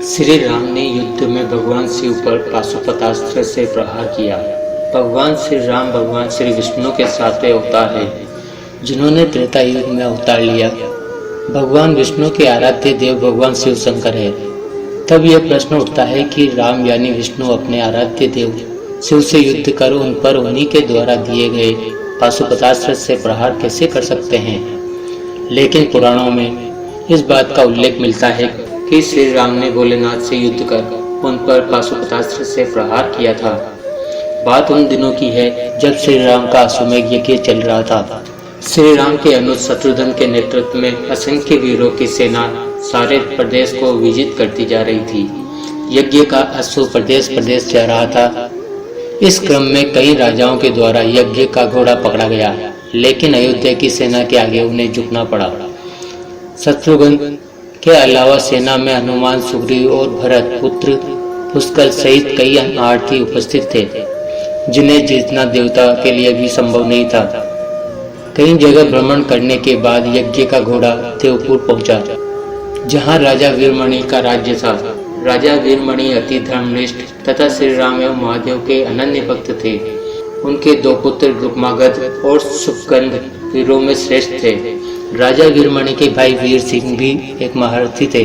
श्री राम ने युद्ध में भगवान शिव पर पाशुपतास्त्र से प्रहार किया। भगवान श्री राम भगवान श्री विष्णु के सातवें अवतार हैं, जिन्होंने त्रेता युग में अवतार लिया। भगवान विष्णु के आराध्य देव भगवान शिव शंकर है। तब यह प्रश्न उठता है कि राम यानी विष्णु अपने आराध्य देव शिव से युद्ध कर उन पर उन्हीं के द्वारा दिए गए पाशुपतास्त्र से प्रहार कैसे कर सकते हैं। लेकिन पुराणों में इस बात का उल्लेख मिलता है कि श्री राम ने भोलेनाथ से युद्ध कर उन पर पाशुपतास्त्र से प्रहार किया था। बात उन दिनों की है जब श्री राम का अश्वमेध यज्ञ चल रहा था। श्री राम के अनुज शत्रुघ्न के नेतृत्व में असंख्य वीरों की सेना सारे प्रदेश को विजित करती जा रही थी। यज्ञ का अश्व प्रदेश प्रदेश जा रहा था। इस क्रम में कई राजाओं के द्वारा यज्ञ का घोड़ा पकड़ा गया, लेकिन अयोध्या की सेना के आगे उन्हें झुकना पड़ा। शत्रुघ्न के अलावा सेना में हनुमान, सुग्रीव और भरत पुत्र पुष्कल सहित कई महारथी उपस्थित थे, जिन्हें जीतना देवता के लिए भी संभव नहीं था। कई जगह भ्रमण करने के बाद यज्ञ का घोड़ा देवपुर पहुंचा, जहां राजा वीरमणि का राज्य था। राजा वीरमणि अति धर्मनिष्ठ तथा श्री राम एवं महादेव के अनन्य भक्त थे। उनके दो पुत्र रुक्मागध और सुकंद वीरों में श्रेष्ठ थे। राजा वीरमणि के भाई वीर सिंह भी एक महारथी थे।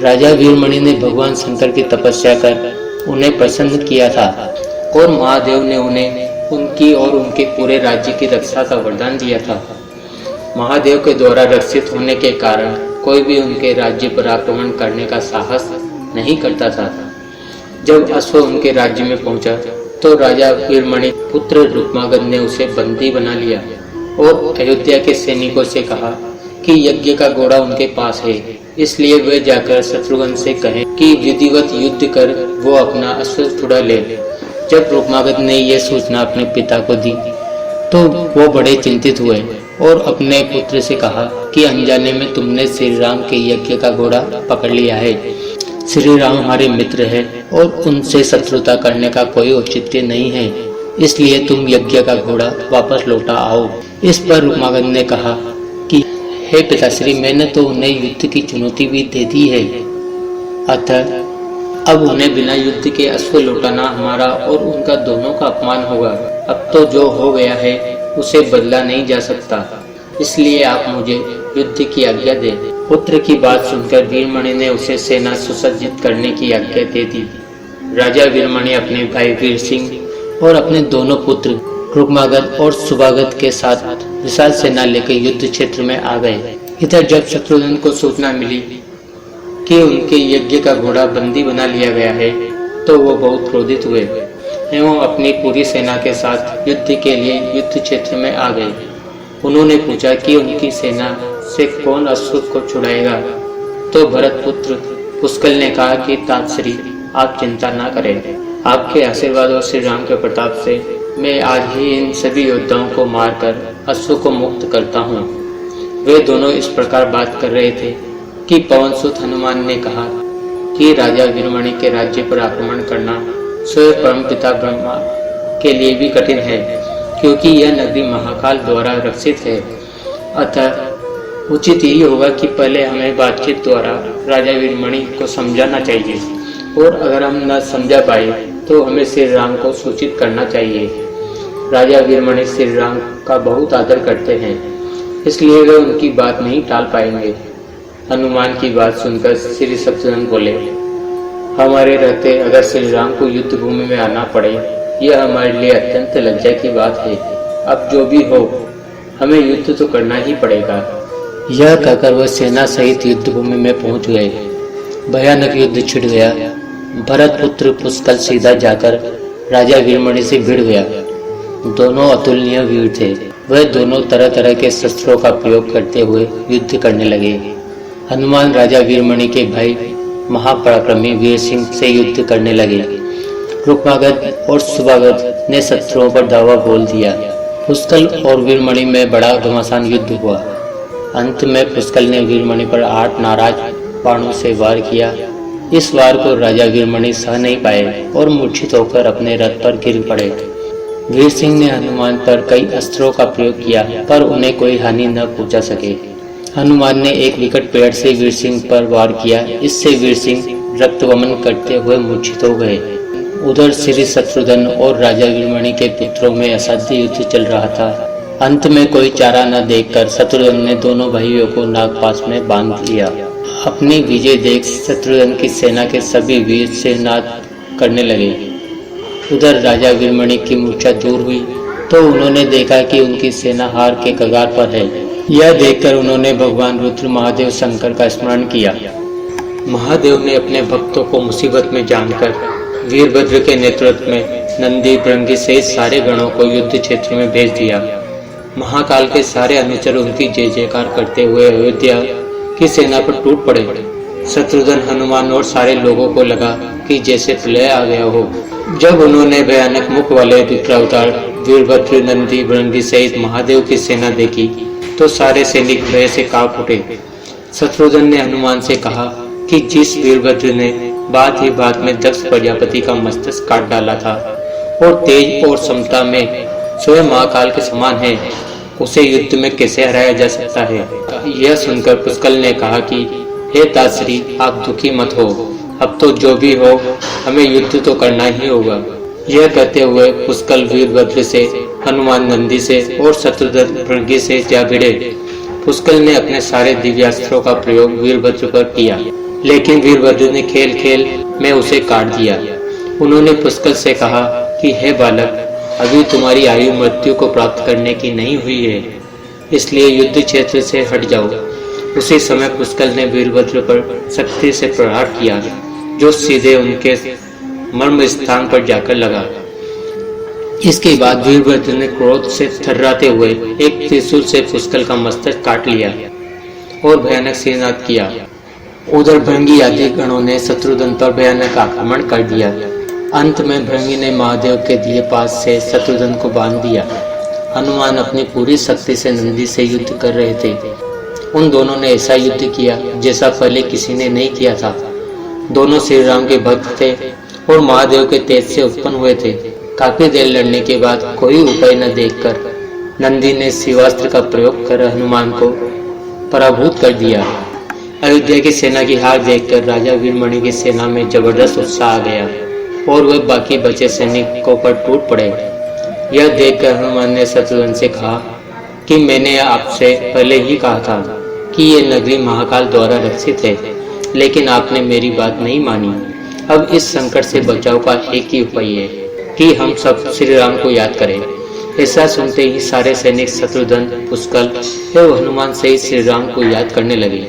राजा वीरमणि ने भगवान शंकर की तपस्या कर उन्हें प्रसन्न किया था और महादेव ने उन्हें उनकी और उनके पूरे राज्य की रक्षा का वरदान दिया था। महादेव के द्वारा रक्षित होने के कारण कोई भी उनके राज्य पर आक्रमण करने का साहस नहीं करता था। जब अश्व उनके राज्य में पहुंचा तो राजा वीरमणि पुत्र रुक्मागध ने उसे बंदी बना लिया और अयोध्या के सैनिकों से कहा कि यज्ञ का घोड़ा उनके पास है, इसलिए वे जाकर शत्रुघ्न से कहें कि विधिवत युद्ध कर वो अपना अश्व छुड़ा ले। जब रुक्मागध ने यह सूचना अपने पिता को दी तो वो बड़े चिंतित हुए और अपने पुत्र से कहा कि अनजाने में तुमने श्री राम के यज्ञ का घोड़ा पकड़ लिया है। श्री राम हमारे मित्र है और उनसे शत्रुता करने का कोई औचित्य नहीं है, इसलिए तुम यज्ञ का घोड़ा वापस लौटा आओ। इस पर रुक्मागध ने कहा कि हे पिताश्री, मैंने तो उन्हें युद्ध की चुनौती भी दे दी है, अतः अब उन्हें बिना युद्ध के अश्व लौटाना हमारा और उनका दोनों का अपमान होगा। अब तो जो हो गया है उसे बदला नहीं जा सकता, इसलिए आप मुझे युद्ध की आज्ञा दें। पुत्र की बात सुनकर वीरमणि ने उसे सेना सुसज्जित करने की आज्ञा दे दी। राजा वीरमणि अपने भाई वीर सिंह और अपने दोनों पुत्र रुक्मागध और सुभागध के साथ विशाल सेना लेकर युद्ध क्षेत्र में आ गए। इधर जब शत्रुघ्न को सूचना मिली कि उनके यज्ञ का घोड़ा बंदी बना लिया गया है तो वो बहुत क्रोधित हुए एवं अपनी पूरी सेना के साथ युद्ध के लिए युद्ध क्षेत्र में आ गए। उन्होंने पूछा कि उनकी सेना से कौन अश्व को छुड़ाएगा, तो भरत पुत्र पुष्कल ने कहा कि तातश्री, आप चिंता न करें। आपके आशीर्वाद और श्री राम के प्रताप से मैं आज ही इन सभी योद्धाओं को मारकर अश्व को मुक्त करता हूँ। वे दोनों इस प्रकार बात कर रहे थे कि पवनसुत हनुमान ने कहा कि राजा वीरमणि के राज्य पर आक्रमण करना स्वयं परमपिता ब्रह्मा के लिए भी कठिन है, क्योंकि यह नगरी महाकाल द्वारा रक्षित है। अतः उचित यही होगा कि पहले हमें बातचीत द्वारा राजा वीरमणि को समझाना चाहिए, और अगर हम न समझा पाए तो हमें श्री राम को सूचित करना चाहिए। राजा वीरमणि श्री राम का बहुत आदर करते हैं, इसलिए वे उनकी बात नहीं टाल पाएंगे। हनुमान की बात सुनकर श्री शत्रुघ्न बोले, हमारे रहते अगर श्री राम को युद्ध भूमि में आना पड़े, यह हमारे लिए अत्यंत लज्जा की बात है। अब जो भी हो, हमें युद्ध तो करना ही पड़ेगा। यह कहकर वह सेना सहित युद्ध भूमि में पहुंच गए। भयानक युद्ध छिड़ गया। भरत पुत्र पुष्कल सीधा जाकर राजा वीरमणि से भिड़ गया। दोनों अतुलनीय वीर थे। वह दोनों तरह तरह के शस्त्रों का प्रयोग करते हुए युद्ध करने लगे। हनुमान राजा वीरमणि के भाई महापराक्रमी वीर सिंह से युद्ध करने लगे। रुक्मागध और सुभागध ने शत्रुओं पर दावा बोल दिया। पुष्कल और वीरमणि में बड़ा घमासान युद्ध हुआ। अंत में पुष्कल ने वीरमणि पर 8 नाराज बाणों से वार किया। इस वार को राजा वीरमणि सह नहीं पाए और मूर्छित होकर अपने रथ पर गिर पड़े। वीर सिंह ने हनुमान पर कई अस्त्रों का प्रयोग किया, पर उन्हें कोई हानि न पहुंचा सके। हनुमान ने एक विकट पेड़ से वीर सिंह पर वार किया। इससे वीर सिंह रक्तवमन करते हुए मूर्छित हो गए। उधर श्री शत्रुघ्न और राजा वीरमणि के पुत्रों में असाध्य युद्ध चल रहा था। अंत में कोई चारा न देखकर शत्रुघ्न ने दोनों भाइयों को नागपाश में बांध लिया। अपनी विजय देख शत्रुघ्न की सेना के सभी वीर सिरनाद करने लगे। उधर राजा वीरमणि की मूर्छा दूर हुई तो उन्होंने देखा कि उनकी सेना हार के कगार पर है। यह देखकर उन्होंने भगवान रुद्र महादेव शंकर का स्मरण किया। महादेव ने अपने भक्तों को मुसीबत में जानकर वीरभद्र के नेतृत्व में नंदी भृंगी सहित सारे गणों को युद्ध क्षेत्र में भेज दिया। महाकाल के सारे अनुचर उनकी जय जयकार करते हुए अयोध्या की सेना पर टूट पड़े। शत्रुघ्न, हनुमान और सारे लोगों को लगा कि जैसे प्रलय आ गया हो। जब उन्होंने भयानक मुख वाले रुद्रावतार वीरभद्र, नंदी भृंगी सहित महादेव की सेना देखी तो सारे सैनिक भय से कांप उठे। शत्रुघ्न ने हनुमान से कहा कि जिस वीरभद्र ने बात ही बात में दक्ष प्रजापति का मस्तक काट डाला था और तेज और समता में स्वयं महाकाल के समान है, उसे युद्ध में कैसे हराया जा सकता है। यह सुनकर पुष्कल ने कहा कि हे ताश्री, आप दुखी मत हो, अब तो जो भी हो हमें युद्ध तो करना ही होगा। यह कहते हुए पुष्कल वीरभद्र से, हनुमान नंदी से और शत्रुघ्न भृंगी से जा भिड़े। पुष्कल ने अपने सारे दिव्यास्त्रों का प्रयोग वीरभद्र पर किया, लेकिन वीरभद्र ने खेल खेल में उसे काट दिया। उन्होंने पुष्कल से कहा कि हे बालक, अभी तुम्हारी आयु मृत्यु को प्राप्त करने की नहीं हुई है, इसलिए युद्ध क्षेत्र से हट जाओ। उसी समय पुष्कल ने वीरभद्र पर शक्ति से प्रहार किया, जो सीधे उनके मर्म स्थान पर जाकर लगा। इसके बाद वीरभद्र ने क्रोध से थर्राते हुए एक त्रिशूल से पुष्कल का मस्तक काट लिया और भयानक सिरनाद किया। उधर भृंगी आदि गणों ने शत्रुघ्न पर भयानक आक्रमण कर दिया। अंत में भृंगी ने महादेव के दिए पास से शत्रुघ्न को बांध दिया। हनुमान अपनी पूरी शक्ति से नंदी से युद्ध कर रहे थे। उन दोनों ने ऐसा युद्ध किया जैसा पहले किसी ने नहीं किया था। दोनों श्री राम के भक्त थे और महादेव के तेज से उत्पन्न हुए थे। काफी देर लड़ने के बाद कोई उपाय न देखकर नंदी ने शिवास्त्र का प्रयोग कर हनुमान को पराभूत कर दिया। अयोध्या की सेना की हार देखकर राजा वीरमणि की सेना में जबरदस्त उत्साह आ गया और वह बाकी बचे सैनिकों पर टूट पड़े। यह देखकर हनुमान ने शत्रुघ्न से कहा कि मैंने आपसे पहले ही कहा था कि ये नगरी महाकाल द्वारा रक्षित है, लेकिन आपने मेरी बात नहीं मानी। अब इस संकट से बचाव का एक ही उपाय है कि हम सब श्री राम को याद करें। ऐसा सुनते ही सारे सैनिक शत्रुघ्न, पुष्कल एवं हनुमान सहित श्री राम को याद करने लगे।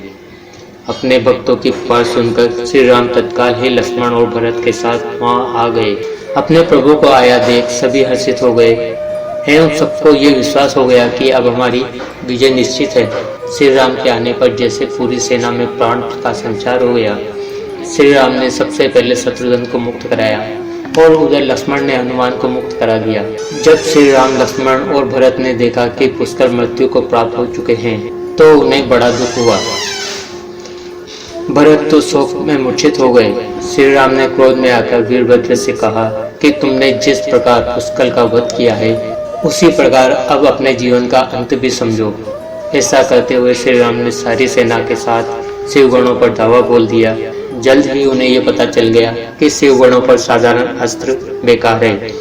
अपने भक्तों की पुकार सुनकर श्री राम तत्काल ही लक्ष्मण और भरत के साथ वहां आ गए। अपने प्रभु को आया देख सभी हर्षित हो गए एवं सबको ये विश्वास हो गया कि अब हमारी विजय निश्चित है। श्री राम के आने पर जैसे पूरी सेना में प्राण का संचार हो गया। श्री राम ने सबसे पहले शत्रुघ्न को मुक्त कराया और उधर लक्ष्मण ने हनुमान को मुक्त करा दिया। जब श्री राम, लक्ष्मण और भरत ने देखा कि पुष्कर मृत्यु को प्राप्त हो चुके हैं तो उन्हें बड़ा दुख हुआ। भरत तो शोक में मूर्छित हो गए। श्री राम ने क्रोध में आकर वीरभद्र से कहा कि तुमने जिस प्रकार पुष्कल का वध किया है उसी प्रकार अब अपने जीवन का अंत भी समझो। ऐसा करते हुए श्री राम ने सारी सेना के साथ शिवगणों पर धावा बोल दिया। जल्द ही उन्हें यह पता चल गया कि शिवगणों पर साधारण अस्त्र बेकार है,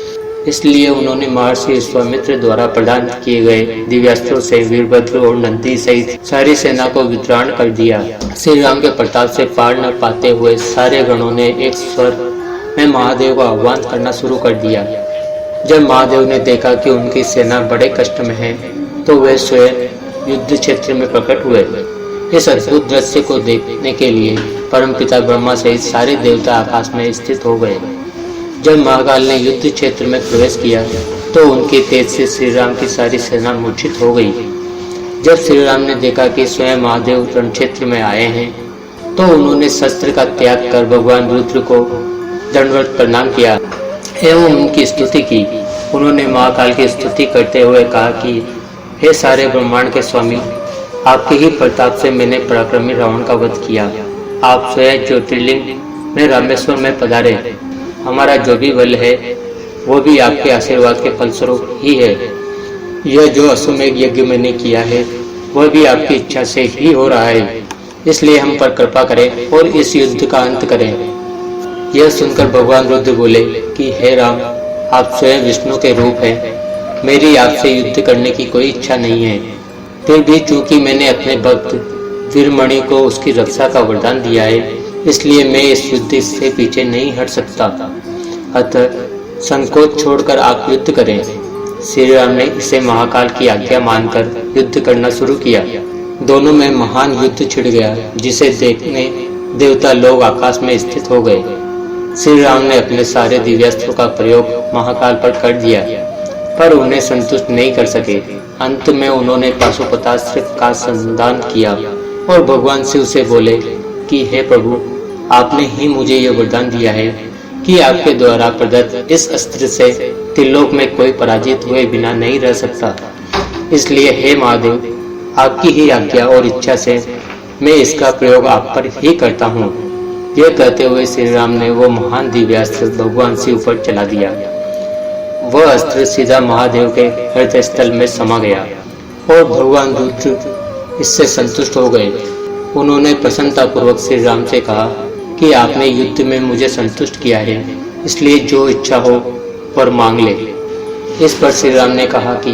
इसलिए उन्होंने महर्षि विश्वामित्र द्वारा प्रदान किए गए दिव्यास्त्रों से वीरभद्र और नंदी सहित सारी सेना को वितरण कर दिया। श्री राम के प्रताप से पार न पाते हुए सारे गणों ने एक स्वर में महादेव को आह्वान करना शुरू कर दिया। जब महादेव ने देखा कि उनकी सेना बड़े कष्ट में है तो वे स्वयं युद्ध क्षेत्र में प्रकट हुए। इस अद्भुत दृश्य को देखने के लिए परमपिता ब्रह्मा सहित सारे देवता आकाश में स्थित हो गए। जब महाकाल ने युद्ध क्षेत्र में प्रवेश किया तो उनके तेज से श्री राम की सारी सेना मूर्छित हो गई। जब श्री राम ने देखा कि स्वयं महादेव रण क्षेत्र में आए हैं तो उन्होंने शस्त्र का त्याग कर भगवान रुद्र को दंडवत प्रणाम किया एवं उनकी स्तुति की। उन्होंने महाकाल की स्तुति करते हुए कहा कि हे सारे ब्रह्मांड के स्वामी, आपके ही प्रताप से मैंने पराक्रमी रावण का वध किया। आप स्वयं ज्योतिर्लिंग में रामेश्वर में पधारे। हमारा जो भी बल है वो भी आपके आशीर्वाद के फलस्वरूप ही है। यह जो अश्वमेघ यज्ञ मैंने किया है वह भी आपकी इच्छा से ही हो रहा है, इसलिए हम पर कृपा करें और इस युद्ध का अंत करें। यह सुनकर भगवान रुद्र बोले कि हे राम, आप स्वयं विष्णु के रूप हैं। मेरी आपसे युद्ध करने की कोई इच्छा नहीं है। फिर भी चूंकि मैंने अपने भक्त वीरमणि को उसकी रक्षा का वरदान दिया है, इसलिए मैं इस युद्ध से पीछे नहीं हट सकता। अतः संकोच छोड़कर आप युद्ध करें। श्री राम ने इसे महाकाल की आज्ञा मानकर युद्ध करना शुरू किया। दोनों में महान युद्ध छिड़ गया, जिसे देखने देवता लोग आकाश में स्थित हो गए। श्री राम ने अपने सारे दिव्यास्त्रों का प्रयोग महाकाल पर कर दिया, पर उन्हें संतुष्ट नहीं कर सके। अंत में उन्होंने पाशुपतास्त्र का संधान किया और भगवान शिव से बोले कि हे प्रभु, आपने ही मुझे यह वरदान दिया है कि आपके द्वारा प्रदत्त इस अस्त्र से त्रिलोक में कोई पराजित हुए बिना नहीं रह सकता। इसलिए हे महादेव, आपकी ही आज्ञा और इच्छा से मैं इसका प्रयोग आप पर ही करता हूँ। यह कहते हुए श्री राम ने वो महान दिव्यास्त्र भगवान शिव पर चला दिया। वह अस्त्र सीधा महादेव के हृदय स्थल में समा गया और भगवान रुद्र इससे संतुष्ट हो गए। उन्होंने प्रसन्नतापूर्वक श्री राम से कहा कि आपने युद्ध में मुझे संतुष्ट किया है, इसलिए जो इच्छा हो पर मांग ले। इस पर श्री राम ने कहा कि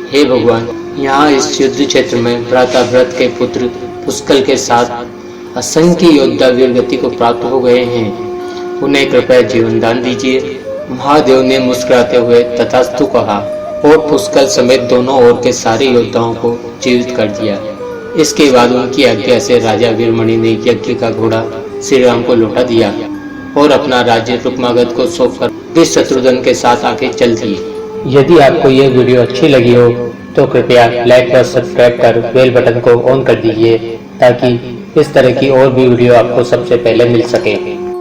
हे भगवान, यहाँ इस युद्ध क्षेत्र में भ्राता भरत के पुत्र पुष्कल के साथ असंख्य योद्धा वीरगति को प्राप्त हो गए हैं। उन्हें कृपया जीवन दान दीजिए। महादेव ने मुस्कुराते हुए तथास्तु कहा और पुष्कल समेत दोनों ओर के सारे योद्धाओं को जीवित कर दिया। इसके बाद उनकी आज्ञा से राजा वीरमणि ने यज्ञ का घोड़ा श्री राम को लौटा दिया और अपना राज्य रुक्मागद को सौंपकर वे शत्रुघ्न के साथ आगे चल दिए। यदि आपको यह वीडियो अच्छी लगी हो तो कृपया लाइक और सब्सक्राइब कर बेल बटन को ऑन कर दीजिए, ताकि इस तरह की और भी वीडियो आपको सबसे पहले मिल सके।